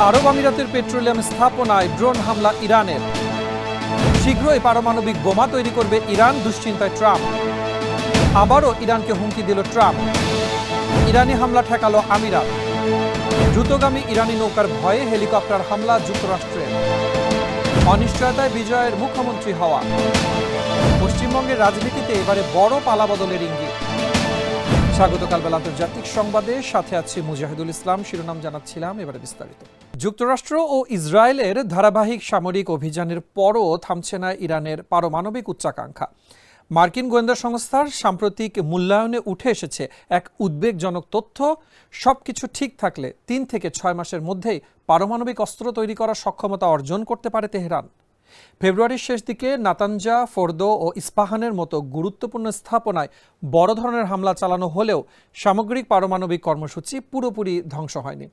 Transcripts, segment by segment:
আরব আমিরাতের পেট্রোলিয়াম স্থাপনায় ড্রোন হামলা ইরানের। শীঘ্রই পারমাণবিক বোমা তৈরি করবে ইরান, দুশ্চিন্তায় ট্রাম্প। আবারও ইরানকে হুমকি দিল ট্রাম্প। ইরানি হামলা ঠেকালো আমিরাত। দ্রুতগামী ইরানি নৌকার ভয়ে হেলিকপ্টার হামলা যুক্তরাষ্ট্রের। অনিশ্চয়তায় বিজয়ের মুখ্যমন্ত্রী হওয়া। পশ্চিমবঙ্গের রাজনীতিতে এবারে বড় পালাবদলের ইঙ্গিত। স্বাগত কালবেলা আন্তর্জাতিক সংবাদে, সাথে আছি মুজাহিদুল ইসলাম। শিরোনাম জানাচ্ছিলাম, এবারে বিস্তারিত। যুক্তরাষ্ট্র ও ইসরায়েলের ধারাবাহিক সামরিক অভিযানের পরও থামছে না ইরানের পারমাণবিক উচ্চাকাঙ্ক্ষা। মার্কিন গোয়েন্দা সংস্থার সাম্প্রতিক মূল্যায়নে উঠে এসেছে এক উদ্বেগজনক তথ্য। সবকিছু ঠিক থাকলে 3 থেকে 6 মাসের মধ্যেই পারমাণবিক অস্ত্র তৈরি করার সক্ষমতা অর্জন করতে পারে তেহরান। ফেব্রুয়ারির শেষ দিকে নাতানজা, ফোর্দো ও ইস্পাহানের মতো গুরুত্বপূর্ণ স্থাপনায় বড় ধরনের হামলা চালানো হলেও সামগ্রিক পারমাণবিক কর্মসূচি পুরোপুরি ধ্বংস হয়নি।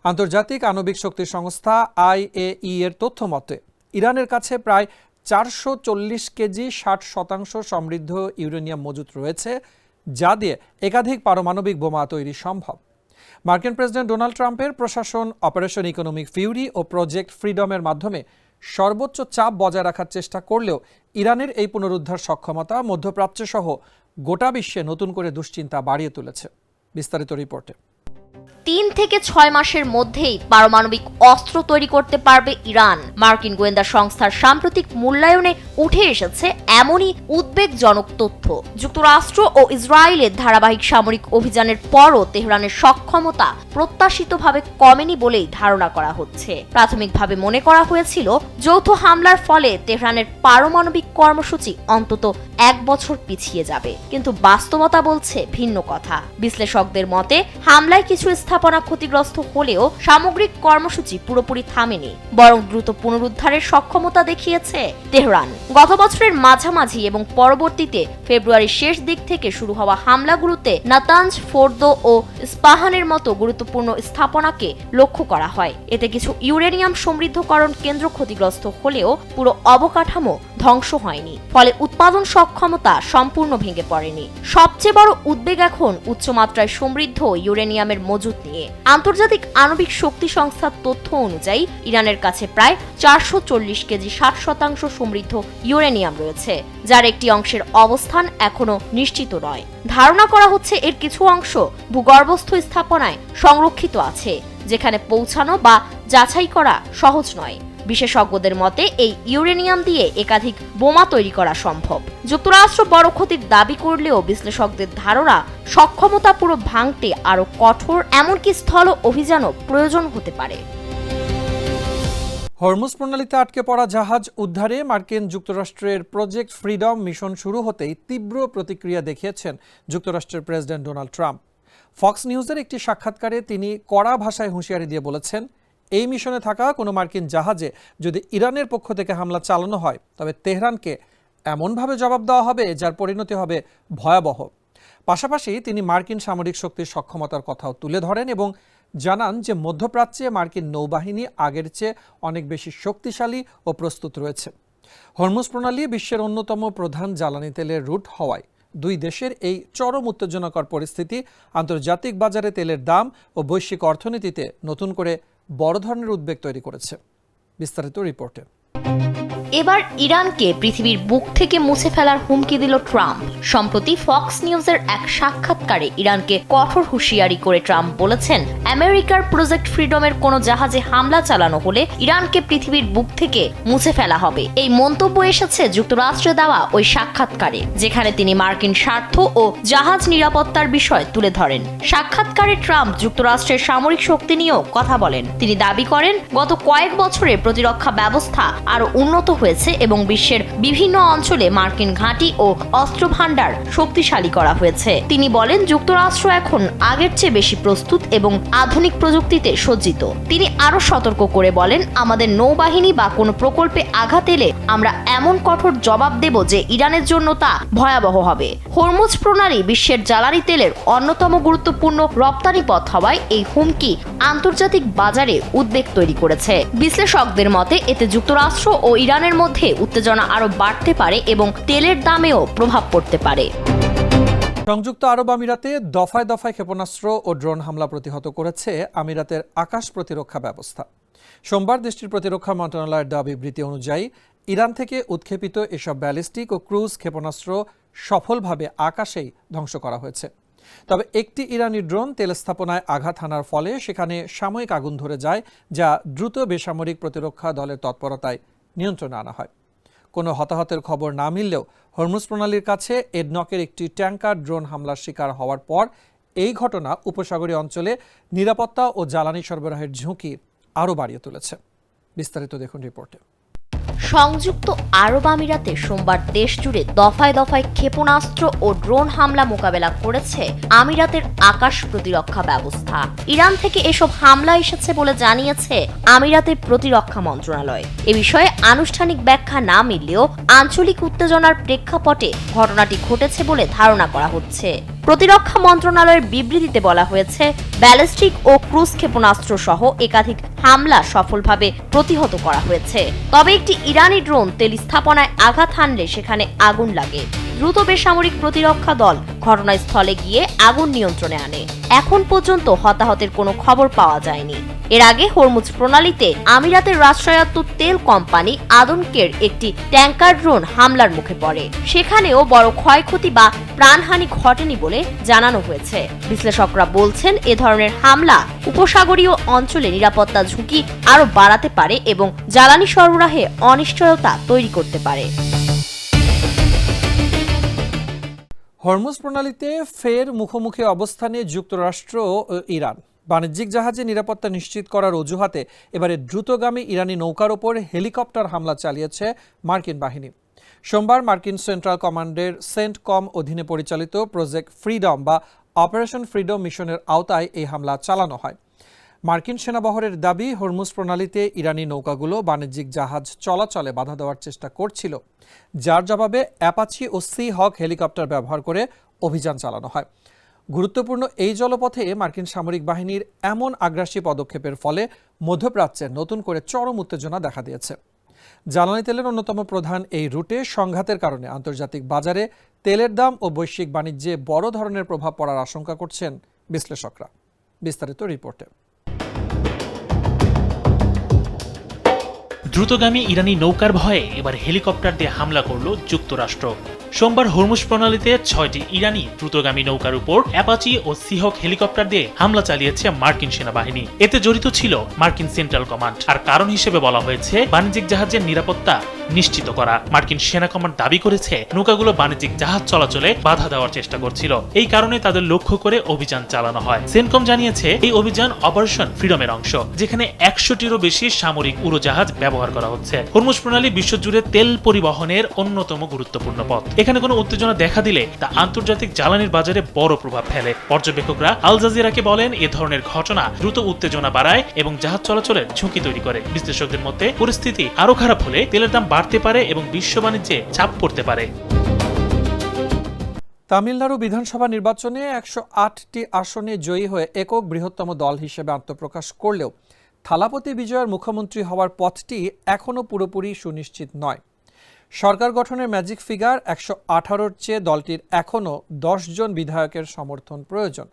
আন্তর্জাতিক আণবিক শক্তি সংস্থা IAEA এর তথ্য মতে ইরানের কাছে প্রায় 440 কেজি 60% সমৃদ্ধ ইউরেনিয়াম মজুত রয়েছে, যা দিয়ে একাধিক পারমাণবিক বোমা তৈরি সম্ভব। মার্কিন প্রেসিডেন্ট ডোনাল্ড ট্রাম্পের প্রশাসন অপারেশন ইকোনমিক ফিউরি ও প্রজেক্ট ফ্রিডমের মাধ্যমে সর্বোচ্চ চাপ বজায় রাখার চেষ্টা করলেও ইরানের এই পুনরুদ্ধার সক্ষমতা মধ্যপ্রাচ্য সহ গোটা বিশ্বে নতুন করে দুশ্চিন্তা বাড়িয়ে তুলেছে। বিস্তারিত রিপোর্টে। 3 থেকে 6 মাসের মধ্যেই পারমাণবিক অস্ত্র তৈরি করতে পারবে ইরান। মার্কিন গোয়েন্দা সংস্থার সাম্প্রতিক মূল্যায়নে উঠে এসেছে এমনই উদ্বেগজনক তথ্য। যুক্তরাষ্ট্র ও ইসরায়েলের ধারাবাহিক সামরিক অভিযানের পরও তেহরানের সক্ষমতা প্রত্যাশিতভাবে কমেনি বলেই ধারণা করা হচ্ছে। প্রাথমিকভাবে মনে করা হয়েছিল যৌথ হামলার ফলে তেহরানের পারমাণবিক কর্মসূচি অন্তত 1 বছর পিছিয়ে যাবে, কিন্তু বাস্তবতা বলছে ভিন্ন কথা। বিশ্লেষকদের মতে হামলায় কিছু স্থাপনা ক্ষতিগ্রস্ত হলেও সামগ্রিক কর্মসূচি পুরোপুরি থামেনি, বরং দ্রুত পুনরুদ্ধারের সক্ষমতা দেখিয়েছে তেহরান। গত বছরের মাঝামাঝি এবং পরবর্তীতে ফেব্রুয়ারির শেষ দিক থেকে শুরু হওয়া হামলাগুলোতে নাতানজ, ফোর্দো ও ইস্পাহানের মতো গুরুত্বপূর্ণ স্থাপনাকে লক্ষ্য করা হয়। এতে কিছু ইউরেনিয়াম সমৃদ্ধকরণ কেন্দ্র ক্ষতিগ্রস্ত হলেও পুরো অবকাঠামো ধ্বংস হয়নি, ফলে উৎপাদন সক্ষমতা সম্পূর্ণ ভেঙে পড়েনি। সবচেয়ে বড় উদ্বেগ এখন উচ্চমাত্রায় সমৃদ্ধ ইউরেনিয়ামের মজুত নিয়ে। আন্তর্জাতিক আণবিক শক্তি সংস্থার তথ্য অনুযায়ী ইরানের কাছে প্রায় 440 কেজি 60% সমৃদ্ধ ইউরেনিয়াম রয়েছে, যার একটি অংশের অবস্থান এখনো নিশ্চিত নয়। ধারণা করা হচ্ছে এর কিছু অংশ ভূগর্ভস্থ স্থাপনায় সংরক্ষিত আছে, যেখানে পৌঁছানো বা যাচাই করা সহজ নয়। বিশেষজ্ঞদের মতে এই ইউরেনিয়াম দিয়ে একাধিক বোমা তৈরি করা সম্ভব। যুক্তরাষ্ট্র বড় ক্ষতির দাবি করলেও বিশ্লেষকদের ধারণা সক্ষমতা পুরো ভাঙতে আরো কঠোর, এমনকি স্থল অভিযানও প্রয়োজন হতে পারে। হরমুজ প্রণালীতে আটকে পড়া জাহাজ উদ্ধারে মার্কিন যুক্তরাষ্ট্রের প্রজেক্ট ফ্রিডম মিশন শুরু হতেই তীব্র প্রতিক্রিয়া দেখিয়েছেন যুক্তরাষ্ট্রের প্রেসিডেন্ট ডোনাল্ড ট্রাম্প। ফক্স নিউজের একটি সাক্ষাৎকারে তিনি কড়া ভাষায় হুঁশিয়ারি দিয়ে বলেছেন, এই মিশনে থাকা কোনো মার্কিন জাহাজে যদি ইরানের পক্ষ থেকে হামলা চালানো হয় তবে তেহরানকে এমনভাবে জবাব দেওয়া হবে যার পরিণতি হবে ভয়াবহ। পাশাপাশি তিনি মার্কিন সামরিক শক্তির সক্ষমতার কথাও তুলে ধরেন এবং জানান যে মধ্যপ্রাচ্যে মার্কিন নৌবাহিনী আগের চেয়ে অনেক বেশি শক্তিশালী ও প্রস্তুত রয়েছে। হরমুজ প্রণালী বিশ্বের অন্যতম প্রধান জ্বালানি তেলের রুট হওয়ায় দুই দেশের এই চরম উত্তেজনাকর পরিস্থিতি আন্তর্জাতিক বাজারে তেলের দাম ও বৈশ্বিক অর্থনীতিতে নতুন করে বড় ধরনের উদ্বেগ তৈরি করেছে। বিস্তারিত রিপোর্টে। এবার ইরানকে পৃথিবীর বুক থেকে মুছে ফেলার হুমকি দিল ট্রাম্প। সম্প্রতি ফক্স নিউজের এক সাক্ষাৎকারে ইরানকে কঠোর হুঁশিয়ারি করে ট্রাম্প বলেছেন, আমেরিকার প্রজেক্ট ফ্রিডমের কোনো জাহাজে হামলা চালানো হলে ইরানকে পৃথিবীর বুক থেকে মুছে ফেলা হবে। এই মন্তব্য এসেছে যুক্তরাষ্ট্রে দেওয়া ওই সাক্ষাৎকারে, যেখানে তিনি মার্কিন স্বার্থ ও জাহাজ নিরাপত্তার বিষয় তুলে ধরেন। সাক্ষাৎকারে ট্রাম্প যুক্তরাষ্ট্রের সামরিক শক্তি নিয়েও কথা বলেন। তিনি দাবি করেন, গত কয়েক বছরে প্রতিরক্ষা ব্যবস্থা আরো উন্নত হয়েছে এবং বিশ্বের বিভিন্ন অঞ্চলে মার্কিন ঘাঁটি ও অস্ত্র ভান্ডার শক্তিশালী করা হয়েছে। তিনি বলেন, যুক্তরাষ্ট্র এখন আগের চেয়ে বেশি প্রস্তুত এবং আধুনিক প্রযুক্তিতে সজ্জিত। তিনি আরো সতর্ক করে বলেন, আমাদের নৌবাহিনী বা কোনো প্রকল্পে আঘাত এলে আমরা এমন কঠোর জবাব দেব যে ইরানের জন্য তা ভয়াবহ হবে। হরমুজ প্রণালী বিশ্বের জ্বালানি তেলের অন্যতম গুরুত্বপূর্ণ রপ্তানি পথ হওয়ায় এই হুমকি আন্তর্জাতিক বাজারে উদ্বেগ তৈরি করেছে। বিশ্লেষকদের মতে এতে যুক্তরাষ্ট্র ও ইরানের মধ্যে উত্তেজনা আরো বাড়তে পারে এবং তেলের দামেও প্রভাব পড়তে পারে। সংযুক্ত আরব আমিরাতে দফায় দফায় ক্ষেপণাস্ত্র ও ড্রোন হামলা প্রতিহত করেছে আমিরাতের আকাশ প্রতিরক্ষা ব্যবস্থা। সোমবার দেশটির প্রতিরক্ষা মন্ত্রণালয়ের দেওয়া বিবৃতি অনুযায়ী ইরান থেকে উৎক্ষেপিত এসব ব্যালিস্টিক ও ক্রুজ ক্ষেপণাস্ত্র সফলভাবে আকাশেই ধ্বংস করা হয়েছে। তবে একটি ইরানি ড্রোন তেল স্থাপনায় আঘাত হানার ফলে সেখানে সাময়িক আগুন ধরে যায়, যা দ্রুত বেসামরিক প্রতিরক্ষা দলের তৎপরতায় নিয়ন্ত্রণে আনা হয়। কোনো হতাহতের খবর না মিললেও হরমুজ প্রণালীর কাছে এডনকের একটি ট্যাঙ্কার ড্রোন হামলার শিকার হওয়ার পর এই ঘটনা উপসাগরীয় অঞ্চলে নিরাপত্তা ও জ্বালানি সরবরাহের ঝুঁকি আরও বাড়িয়ে তুলেছে। বিস্তারিত দেখুন রিপোর্টে। সংযুক্ত আরব আমিরাতে সোমবার দেশ জুড়ে দফায় দফায় ক্ষেপণাস্ত্র ও ড্রোন হামলা মোকাবেলা করেছে আমিরাতের আকাশ প্রতিরক্ষা ব্যবস্থা। ইরান থেকে এসব হামলা এসেছে বলে জানিয়েছে আমিরাতের প্রতিরক্ষা মন্ত্রণালয়। এ বিষয়ে আনুষ্ঠানিক ব্যাখ্যা না মিললেও আঞ্চলিক উত্তেজনার প্রেক্ষাপটে ঘটনাটি ঘটেছে বলে ধারণা করা হচ্ছে। প্রতিরক্ষা মন্ত্রণালয়ের বিবৃতিতে বলা হয়েছে, ব্যালিস্টিক ও ক্রুজ ক্ষেপণাস্ত্র সহ একাধিক হামলা সফলভাবে প্রতিহত করা হয়েছে। তবে একটি ইরানি ড্রোন তেল স্থাপনায় আঘাত হানলে সেখানে আগুন লাগে। দ্রুত বেসামরিক প্রতিরক্ষা দল ঘটনাস্থলে গিয়ে আগুন নিয়ন্ত্রণে আনে। এখন পর্যন্ত হতাহতের কোনো খবর পাওয়া যায়নি। এর আগে হরমুজ প্রণালীতে আমিরাতের রাষ্ট্রায়ত্ত তেল কোম্পানি আদনকের একটি ট্যাঙ্কার ড্রোন হামলার মুখে পড়ে। সেখানেও বড় ক্ষয়ক্ষতি বা প্রাণহানি ঘটেনি বলে জানানো হয়েছে। বিশ্লেষকরা বলছেন, এ ধরনের হামলা উপসাগরীয় অঞ্চলে নিরাপত্তা ঝুঁকি আরও বাড়াতে পারে এবং জ্বালানি সরবরাহে অনিশ্চয়তা তৈরি করতে পারে। হরমুজ প্রণালীতে ফের মুখোমুখি অবস্থানে যুক্তরাষ্ট্র ও ইরান। বাণিজ্যিক জাহাজে নিরাপত্তা নিশ্চিত করার অজুহাতে এবারে দ্রুতগামী ইরানি নৌকার ওপর হেলিকপ্টার হামলা চালিয়েছে মার্কিন বাহিনী। সোমবার মার্কিন সেন্ট্রাল কমান্ডের সেন্টকম অধীনে পরিচালিত প্রজেক্ট ফ্রিডম বা অপারেশন ফ্রিডম মিশনের আওতায় এই হামলা চালানো হয়। মার্কিন সেনাবহরের দাবি, হরমুজ প্রণালীতে ইরানি নৌকাগুলো বাণিজ্যিক জাহাজ চলাচলে বাধা দেওয়ার চেষ্টা করছিল, যার জবাবে অ্যাপাচি ও সি হক হেলিকপ্টার ব্যবহার করে অভিযান চালানো হয়। গুরুত্বপূর্ণ এই জলপথে মার্কিন সামরিক বাহিনীর এমন আগ্রাসী পদক্ষেপের ফলে মধ্যপ্রাচ্যে নতুন করে চরম উত্তেজনা দেখা দিয়েছে। জ্বালানি তেলের অন্যতম প্রধান এই রুটে সংঘাতের কারণে আন্তর্জাতিক বাজারে তেলের দাম ও বৈশ্বিক বাণিজ্যে বড় ধরনের প্রভাব পড়ার আশঙ্কা করছেন বিশ্লেষকরা। বিস্তারিত রিপোর্টে। দ্রুতগামী ইরানি নৌকার ভয়ে এবার হেলিকপ্টার দিয়ে হামলা করল যুক্তরাষ্ট্র। সোমবার হরমুজ প্রণালীতে 6টি ইরানি দ্রুতগামী নৌকার উপর অ্যাপাচি ও সিহক হেলিকপ্টার দিয়ে হামলা চালিয়েছে মার্কিন সেনাবাহিনী। এতে জড়িত ছিল মার্কিন সেন্ট্রাল কমান্ড। আর কারণ হিসেবে বলা হয়েছে বাণিজ্যিক জাহাজের নিরাপত্তা নিশ্চিত করা। মার্কিন সেনা কমান্ড দাবি করেছে নৌকাগুলো বাণিজ্যিক জাহাজ চলাচলে বাধা দেওয়ার চেষ্টা করছিল, এই কারণে তাদের লক্ষ্য করে অভিযান চালানো হয়। সেন্টকম জানিয়েছে, এই অভিযান অপারেশন ফ্রিডমের অংশ, যেখানে 100টিরও বেশি সামরিক উড়োজাহাজ ব্যবহার করা হচ্ছে। হরমুজ প্রণালী বিশ্বজুড়ে তেল পরিবহনের অন্যতম গুরুত্বপূর্ণ পথ। এখানে কোনো উত্তেজনা দেখা দিলে তা আন্তর্জাতিক জ্বালানির বাজারে বড় প্রভাব ফেলে। পর্যবেক্ষকরা আল জাজিরাকে বলেন, এ ধরনের ঘটনা দ্রুত উত্তেজনা বাড়ায় এবং জাহাজ চলাচলের ঝুঁকি তৈরি করে। বিশ্লেষকদের মতে পরিস্থিতি আরো খারাপ হলে তেলের দাম বাড়তে পারে এবং বিশ্ব বাণিজ্যে চাপ পড়তে পারে। তামিলনাড়ু বিধানসভা নির্বাচনে 108টি আসনে জয়ী হয়ে একক বৃহত্তম দল হিসেবে আত্মপ্রকাশ করলেও থালাপতি বিজয়ের মুখ্যমন্ত্রী হওয়ার পথটি এখনও পুরোপুরি সুনিশ্চিত নয়। সরকার গঠনের ম্যাজিক ফিগার 118-র চেয়ে দলটির এখনও 10 জন বিধায়কের সমর্থন প্রয়োজন।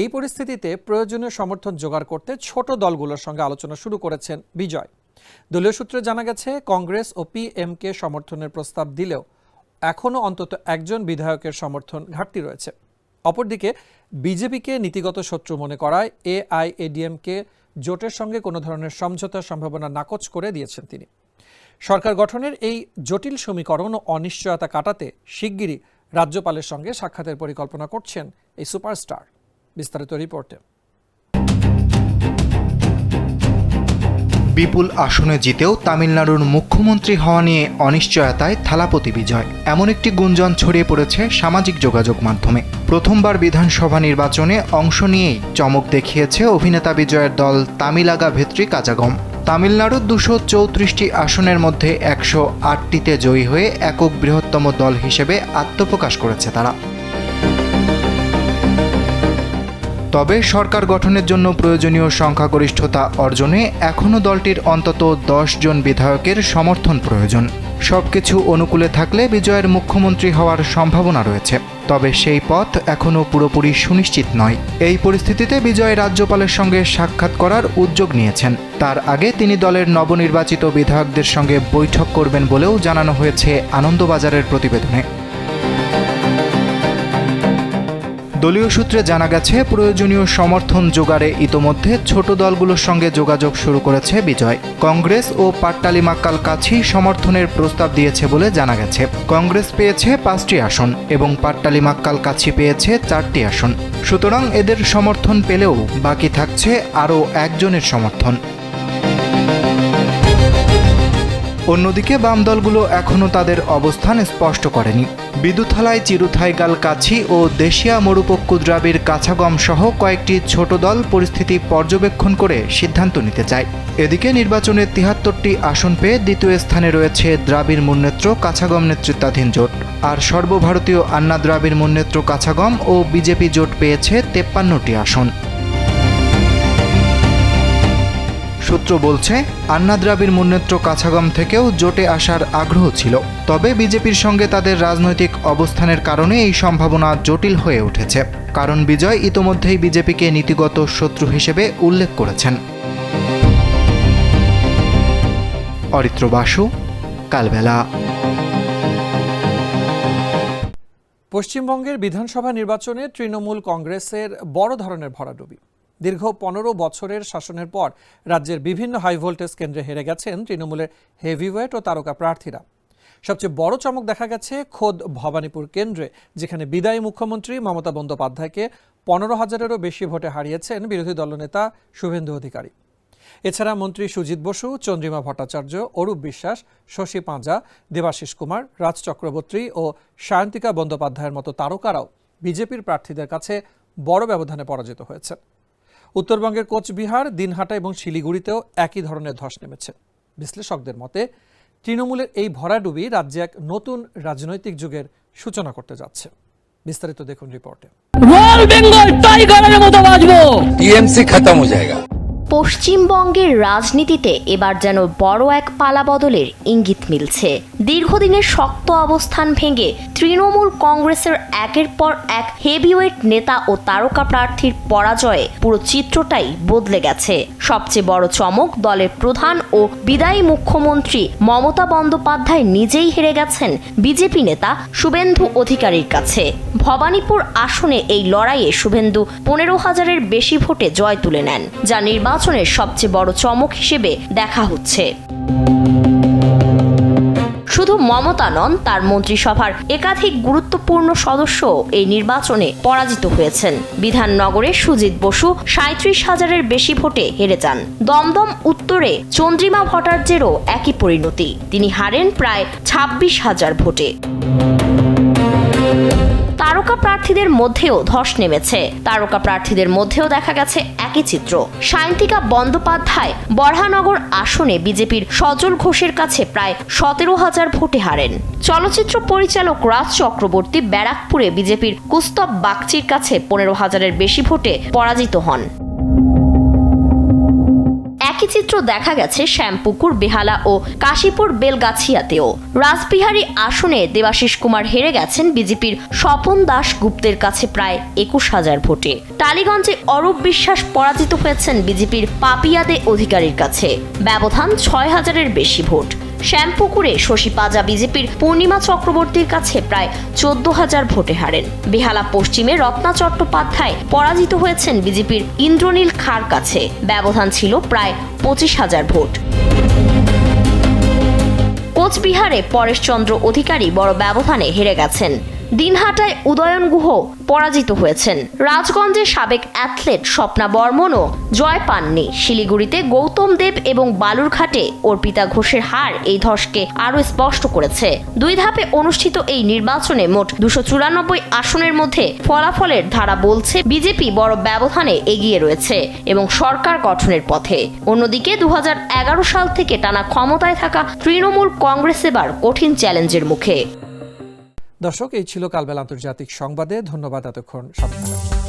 এই পরিস্থিতিতে প্রয়োজনীয় সমর্থন জোগাড় করতে ছোট দলগুলোর সঙ্গে আলোচনা শুরু করেছেন বিজয়। দলীয় সূত্রে জানা গেছে, কংগ্রেস ও পিএমকে সমর্থনের প্রস্তাব দিলেও এখনও অন্তত একজন বিধায়কের সমর্থন ঘাটতি রয়েছে। অপরদিকে বিজেপিকে নীতিগত শত্রু মনে করায় এআইএডিএমকে জোটের সঙ্গে কোনো ধরনের সমঝোতার সম্ভাবনা নাকচ করে দিয়েছেন তিনি। সরকার গঠনের এই জটিল সমীকরণ ও অনিশ্চয়তা কাটাতে শিগগিরই রাজ্যপালের সঙ্গে সাক্ষাতের পরিকল্পনা করছেন এই সুপারস্টার। বিস্তারিত রিপোর্টে। বিপুল আসনে জিতেও তামিলনাড়ুর মুখ্যমন্ত্রী হওয়া নিয়ে অনিশ্চয়তায় থালাপতি বিজয়, এমন একটি গুঞ্জন ছড়িয়ে পড়েছে সামাজিক যোগাযোগ মাধ্যমে। প্রথমবার বিধানসভা নির্বাচনে অংশ নিয়েই চমক দেখিয়েছে অভিনেতা বিজয়ের দল তামিলাগা ভেত্রি কাজাগম। তামিলনাড়ুর 234টি আসনের মধ্যে 108টিতে জয়ী হয়ে একক বৃহত্তম দল হিসেবে আত্মপ্রকাশ করেছে তারা। তবে সরকার গঠনের জন্য প্রয়োজনীয় সংখ্যাগরিষ্ঠতা অর্জনে এখনও দলটির অন্তত 10 জন বিধায়কের সমর্থন প্রয়োজন। সবকিছু অনুকূলে থাকলে বিজয়ের মুখ্যমন্ত্রী হওয়ার সম্ভাবনা রয়েছে, তবে সেই পথ এখনও পুরোপুরি সুনিশ্চিত নয়। এই পরিস্থিতিতে বিজয় রাজ্যপালের সঙ্গে সাক্ষাৎ করার উদ্যোগ নিয়েছেন। তার আগে তিনি দলের নবনির্বাচিত বিধায়কদের সঙ্গে বৈঠক করবেন বলেও জানানো হয়েছে আনন্দবাজারের প্রতিবেদনে। দলীয় সূত্রে জানা গেছে, প্রয়োজনীয় সমর্থন জোগাড়ে ইতোমধ্যে ছোট দলগুলোর সঙ্গে যোগাযোগ শুরু করেছে বিজয়। কংগ্রেস ও পাট্টালি মাক্কাল কাছি সমর্থনের প্রস্তাব দিয়েছে বলে জানা গেছে। কংগ্রেস পেয়েছে 5টি আসন এবং পাট্টালি মাক্কাল কাছি পেয়েছে 4টি আসন। সুতরাং এদের সমর্থন পেলেও বাকি থাকছে আরও একজনের সমর্থন। অন্যদিকে বাম দলগুলো এখনও তাদের অবস্থান স্পষ্ট করেনি। বিদুথালাই চিরুথাইগাল কাছি ও দেশিয়া মরুপক্কু দ্রাবিড় কাছাগম সহ কয়েকটি ছোট দল পরিস্থিতি পর্যবেক্ষণ করে সিদ্ধান্ত নিতে চায়। এদিকে নির্বাচনে 73টি আসন পেয়ে দ্বিতীয় স্থানে রয়েছে দ্রাবিড় মুন্নেত্র কাছাগম নেতৃত্বাধীন জোট, আর সর্বভারতীয় আন্না দ্রাবিড় মুন্নেত্র কাছাগম ও বিজেপি জোট পেয়েছে 53টি আসন। সূত্র বলছে, আন্না দ্রাবিড় মুন্নেত্র কাছাগম থেকেও জোটে আসার আগ্রহ ছিল, তবে বিজেপির সঙ্গে তাদের রাজনৈতিক অবস্থানের কারণে এই সম্ভাবনা জটিল হয়ে উঠেছে। কারণ বিজয় ইতোমধ্যেই বিজেপিকে নীতিগত শত্রু হিসেবে উল্লেখ করেছেন। অরিত্র বাসু, কালবেলা। পশ্চিমবঙ্গের বিধানসভা নির্বাচনে তৃণমূল কংগ্রেসের বড় ধরনের ভরাডুবি। দীর্ঘ 15 বছরের শাসনের পর রাজ্যের বিভিন্ন হাই ভোল্টেজ কেন্দ্রে হেরে গেছেন তৃণমূলের হেভিওয়েট ও তারকা প্রার্থীরা। সবচেয়ে বড় চমক দেখা গেছে খোদ ভবানীপুর কেন্দ্রে, যেখানে বিদায়ী মুখ্যমন্ত্রী মমতা বন্দ্যোপাধ্যায়কে 15,000-এরও বেশি ভোটে হারিয়েছেন বিরোধী দলনেতা শুভেন্দু অধিকারী। এছাড়া মন্ত্রী সুজিত বসু, চন্দ্রিমা ভট্টাচার্য, অরূপ বিশ্বাস, শশী পাঁজা, দেবাশিস কুমার, রাজ চক্রবর্তী ও সায়ন্তিকা বন্দ্যোপাধ্যায়ের মতো তারকারাও বিজেপির প্রার্থীদের কাছে বড় ব্যবধানে পরাজিত হয়েছে। উত্তরবঙ্গের কোচবিহার, দিনহাটা এবং শিলিগুড়িতেও একই ধরনের ধস নেমেছে। বিশ্লেষকদের মতে তৃণমূলের এই ভরাডুবি রাজ্যে এক নতুন রাজনৈতিক যুগের সূচনা করতে যাচ্ছে। বিস্তারিত দেখুন রিপোর্টে। রয়্যাল বেঙ্গল টাইগারের মতো বাজবো, টিএমসি খতম হয়ে যায়গা। পশ্চিমবঙ্গের রাজনীতিতে এবার যেন বড় এক পালাবদলের ইঙ্গিত মিলছে। দীর্ঘদিনের শক্ত অবস্থান ভেঙে তৃণমূল কংগ্রেসের একের পর এক হেভিওয়েট নেতা ও তারকা প্রার্থীর পরাজয়ে পুরো চিত্রটাই বদলে গেছে। সবচেয়ে বড় চমক, দলের প্রধান ও বিদায়ী মুখ্যমন্ত্রী মমতা বন্দ্যোপাধ্যায় নিজেই হেরে গেছেন বিজেপি নেতা শুভেন্দু অধিকারীর কাছে। ভবানীপুর আসনে এই লড়াইয়ে শুভেন্দু 15,000-এর বেশি ভোটে জয় তুলে নেন, যা নির্বাচনের সবচেয়ে বড় চমক হিসেবে দেখা হচ্ছে। শুধু মমতা নন, তার মন্ত্রিসভার একাধিক গুরুত্বপূর্ণ সদস্য এই নির্বাচনে পরাজিত হয়েছেন। বিধাননগরে সুজিত বসু 37,000-এর বেশি ভোটে হেরে যান। দমদম উত্তরে চন্দ্রিমা ভট্টাচার্যেরও একই পরিণতি, তিনি হারেন প্রায় 26,000 ভোটে। তারকা প্রার্থীদের মধ্যেও ধস নেমেছে। তারকা প্রার্থীদের মধ্যেও দেখা গেছে একই চিত্র। সায়ন্তিকা বন্দ্যোপাধ্যায় বরহানগর আসনে বিজেপির সজল ঘোষের কাছে প্রায় 17,000 ভোটে হারেন। চলচ্চিত্র পরিচালক রাজ চক্রবর্তী ব্যারাকপুরে বিজেপির কুস্তব বাগচির কাছে 15,000-এর বেশি ভোটে পরাজিত হন। একই চিত্র দেখা গেছে শ্যামপুকুর, বেহালা ও কাশীপুর বেলগাছিয়াতেও। রাসবিহারী আসনে দেবাশিস কুমার হেরে গেছেন বিজেপির স্বপন দাস গুপ্তের কাছে প্রায় 21,000 ভোটে। টালিগঞ্জে অরূপ বিশ্বাস পরাজিত হয়েছেন বিজেপির পাপিয়াদে অধিকারীর কাছে, ব্যবধান 6,000-এর বেশি ভোট। শ্যামপুকুরে শশী পাঁজা বিজেপির পূর্ণিমা চক্রবর্তীর কাছে প্রায় 14,000 ভোটে হারেন। বেহালা পশ্চিমে রত্না চট্টোপাধ্যায় পরাজিত হয়েছেন বিজেপির ইন্দ্রনীল খাঁর কাছে, ব্যবধান ছিল প্রায় 25,000 ভোট। কোচবিহারে পরেশচন্দ্র অধিকারী বড় ব্যবধানে হেরে গেছেন। দিনহাটায় উদয়ন গুহ পরাজিত হয়েছেন। রাজগঞ্জে সাবেক অ্যাথলেট স্বপ্না বর্মনও জয় পাননি। শিলিগুড়িতে গৌতম দেব এবং বালুরঘাটে অর্পিতা ঘোষের হার এই ধসকে আরও স্পষ্ট করেছে। 2 ধাপে অনুষ্ঠিত এই নির্বাচনে মোট 294 আসনের মধ্যে ফলাফলের ধারা বলছে বিজেপি বড় ব্যবধানে এগিয়ে রয়েছে এবং সরকার গঠনের পথে। অন্যদিকে 2011 সাল থেকে টানা ক্ষমতায় থাকা তৃণমূল কংগ্রেস এবার কঠিন চ্যালেঞ্জের মুখে। দর্শক, এই ছিল কালবেলা আন্তর্জাতিক সংবাদে। ধন্যবাদ এতক্ষণ সাথে থাকার জন্য।